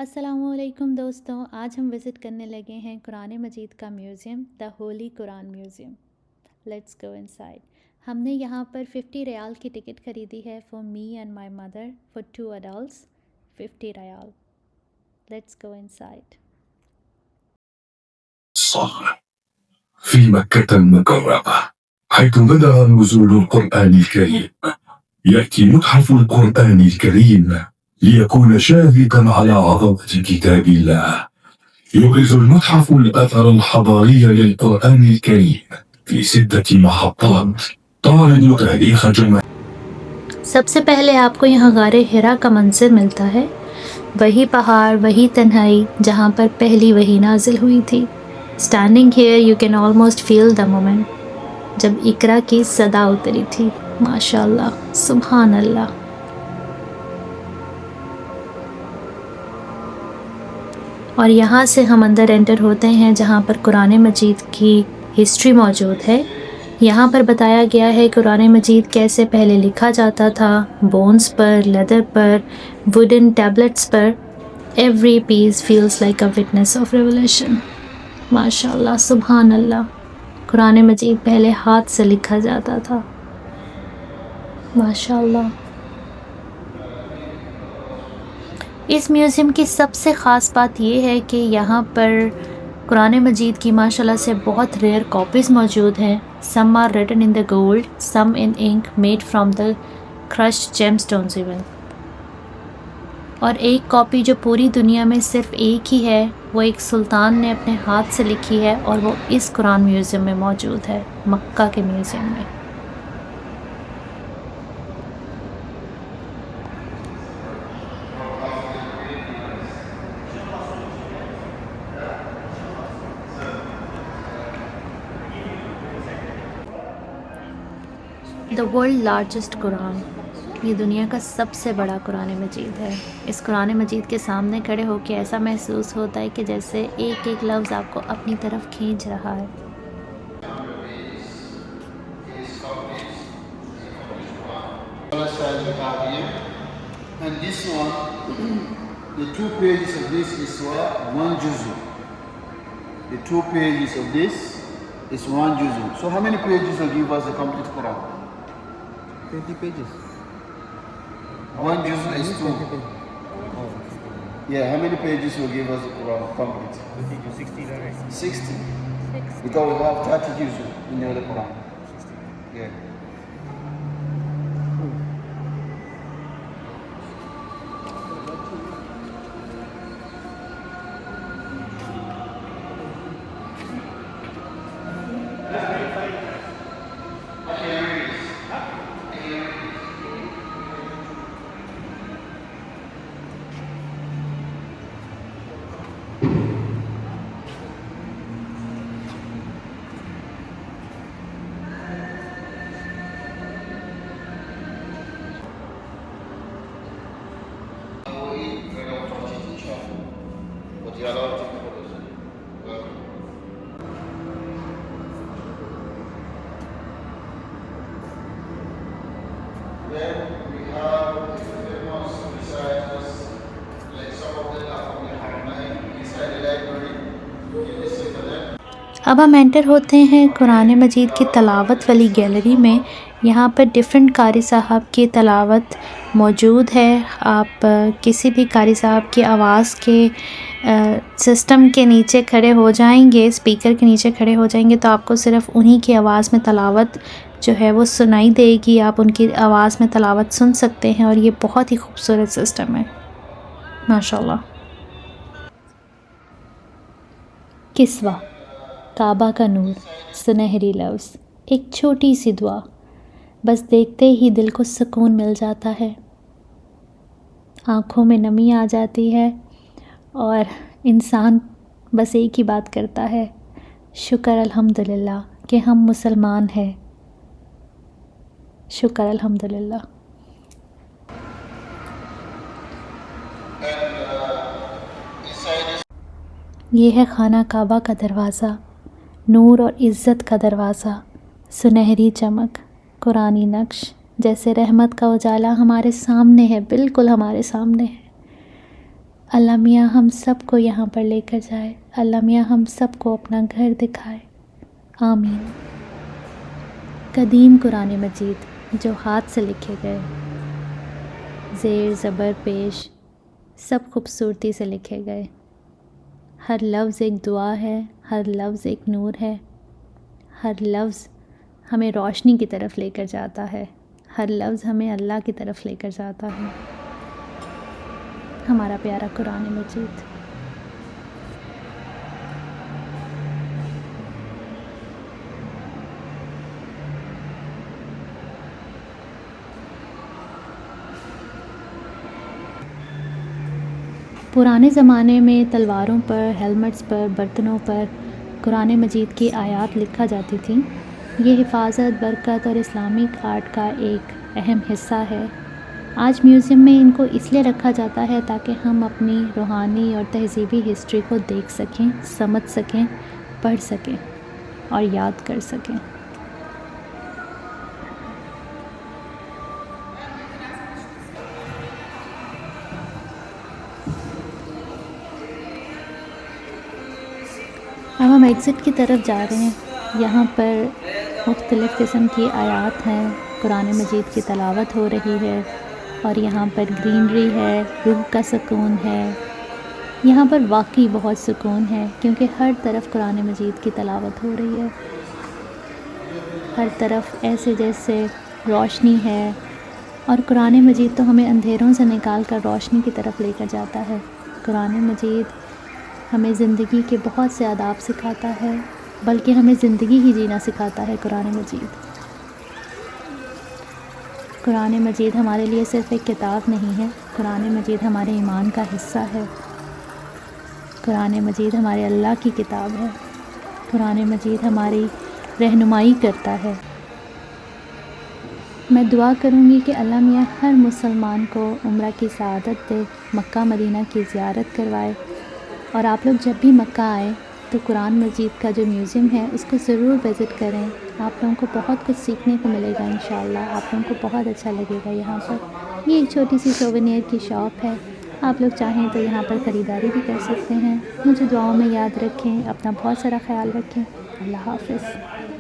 السلام علیکم دوستوں، آج ہم وزٹ کرنے لگے ہیں قرآن مجید کا museum, the holy Quran museum. Let's go inside. ہم نے یہاں پر 50 ریال کی ٹکٹ خریدی ہے for me and my mother, for 2 adults 50 riyal. Let's go inside. صح في مكة المكرمة حيث بدأ نزول القرآن الكريم، يأتي متحف القرآن الكريم ليكون شاهداً على عظمة كتاب الله. يبرز المتحف الأثر الحضاري للقرآن الكريم في 6 محطات تعرض تاريخ جمع. سب سے پہلے آپ کو یہاں غار حرا کا منظر ملتا ہے، وہی پہاڑ، وہی تنہائی جہاں پر پہلی وحی نازل ہوئی تھی۔ Standing here you can almost feel the moment جب اقرا کی صدا اتری تھی۔ ماشاء اللہ، سبحان اللہ۔ اور یہاں سے ہم اندر انٹر ہوتے ہیں جہاں پر قرآن مجید کی ہسٹری موجود ہے۔ یہاں پر بتایا گیا ہے قرآن مجید کیسے پہلے لکھا جاتا تھا، bones per, leather per, wooden tablets per. Every piece feels like a witness of revelation۔ ماشاء اللہ، سبحان اللہ۔ قرآن مجید پہلے ہاتھ سے لکھا جاتا تھا۔ ماشاء اللہ۔ اس میوزیم کی سب سے خاص بات یہ ہے کہ یہاں پر قرآن مجید کی ماشاءاللہ سے بہت ریئر کاپیز موجود ہیں۔ Some are written in the gold, some in ink made from the crushed gemstones even۔ اور ایک کاپی جو پوری دنیا میں صرف ایک ہی ہے، وہ ایک سلطان نے اپنے ہاتھ سے لکھی ہے، اور وہ اس قرآن میوزیم میں موجود ہے، مکہ کے میوزیم میں۔ دا ورلڈ لارجسٹ قرآن، یہ دنیا کا سب سے بڑا قرآن مجید ہے۔ اس قرآن مجید کے سامنے کھڑے ہو کے ایسا محسوس ہوتا ہے کہ جیسے ایک ایک لفظ آپ کو اپنی طرف کھینچ رہا ہے۔ And this one, the 2 pages of this is 1 juzu. The 2 pages of this is 1 juzu. So how many pages will give us the complete Quran? 20 pages. 1 juzu is 2. Yeah, how many pages will give us the Quran complete? 60 direct. 60. Because we have 30 juzu in the Quran. Yeah. اب ہم inter ہوتے ہیں قرآن مجید کی تلاوت والی gallery میں۔ یہاں پر different قاری صاحب کی تلاوت موجود ہے۔ آپ کسی بھی قاری صاحب کی آواز کے سسٹم کے نیچے کھڑے ہو جائیں گے، اسپیکر کے نیچے کھڑے ہو جائیں گے تو آپ کو صرف انہی کی آواز میں تلاوت جو ہے وہ سنائی دے گی، آپ ان کی آواز میں تلاوت سن سکتے ہیں، اور یہ بہت ہی خوبصورت سسٹم ہے ماشاءاللہ۔ کسوہ، کعبہ کا نور، سنہری لفظ، ایک چھوٹی سی دعا، بس دیکھتے ہی دل کو سکون مل جاتا ہے، آنکھوں میں نمی آ جاتی ہے، اور انسان بس ایک ہی بات کرتا ہے، شکر الحمدللہ کہ ہم مسلمان ہیں، شکر الحمدللہ۔ یہ ہے خانہ کعبہ کا دروازہ، نور اور عزت کا دروازہ، سنہری چمک، قرآنی نقش، جیسے رحمت کا اجالا ہمارے سامنے ہے، بالکل ہمارے سامنے ہے۔ اللہ میاں ہم سب کو یہاں پر لے کر جائے، اللہ میاں ہم سب کو اپنا گھر دکھائے، آمین۔ قدیم قرآن مجید جو ہاتھ سے لکھے گئے، زیر زبر پیش سب خوبصورتی سے لکھے گئے، ہر لفظ ایک دعا ہے، ہر لفظ ایک نور ہے، ہر لفظ ہمیں روشنی کی طرف لے کر جاتا ہے، ہر لفظ ہمیں اللہ کی طرف لے کر جاتا ہے، ہمارا پیارا قرآن مجید۔ پرانے زمانے میں تلواروں پر، ہیلمٹس پر، برتنوں پر قرآن مجید کی آیات لکھا جاتی تھیں۔ یہ حفاظت، برکت اور اسلامک آرٹ کا ایک اہم حصہ ہے۔ آج میوزیم میں ان کو اس لیے رکھا جاتا ہے تاکہ ہم اپنی روحانی اور تہذیبی ہسٹری کو دیکھ سکیں، سمجھ سکیں، پڑھ سکیں اور یاد کر سکیں۔ اب ہم ایگزٹ کی طرف جا رہے ہیں۔ یہاں پر مختلف قسم کی آیات ہیں، قرآن مجید کی تلاوت ہو رہی ہے اور یہاں پر گرینری ہے، روح کا سکون ہے۔ یہاں پر واقعی بہت سکون ہے کیونکہ ہر طرف قرآن مجید کی تلاوت ہو رہی ہے، ہر طرف ایسے جیسے روشنی ہے، اور قرآن مجید تو ہمیں اندھیروں سے نکال کر روشنی کی طرف لے کر جاتا ہے۔ قرآن مجید ہمیں زندگی کے بہت سے آداب سکھاتا ہے، بلکہ ہمیں زندگی ہی جینا سکھاتا ہے قرآن مجید۔ قرآن مجید ہمارے لیے صرف ایک کتاب نہیں ہے، قرآن مجید ہمارے ایمان کا حصہ ہے، قرآن مجید ہمارے اللہ کی کتاب ہے، قرآن مجید ہماری رہنمائی کرتا ہے۔ میں دعا کروں گی کہ اللہ میاں ہر مسلمان کو عمرہ کی سعادت دے، مکہ مدینہ کی زیارت کروائے، اور آپ لوگ جب بھی مکہ آئیں تو قرآن مجید کا جو میوزیم ہے اس کو ضرور وزٹ کریں۔ آپ لوگوں کو بہت کچھ سیکھنے کو ملے گا انشاءاللہ، آپ لوگوں کو بہت اچھا لگے گا یہاں پر۔ یہ ایک چھوٹی سی سوونیر کی شاپ ہے، آپ لوگ چاہیں تو یہاں پر خریداری بھی کر سکتے ہیں۔ مجھے دعاؤں میں یاد رکھیں، اپنا بہت سارا خیال رکھیں۔ اللہ حافظ۔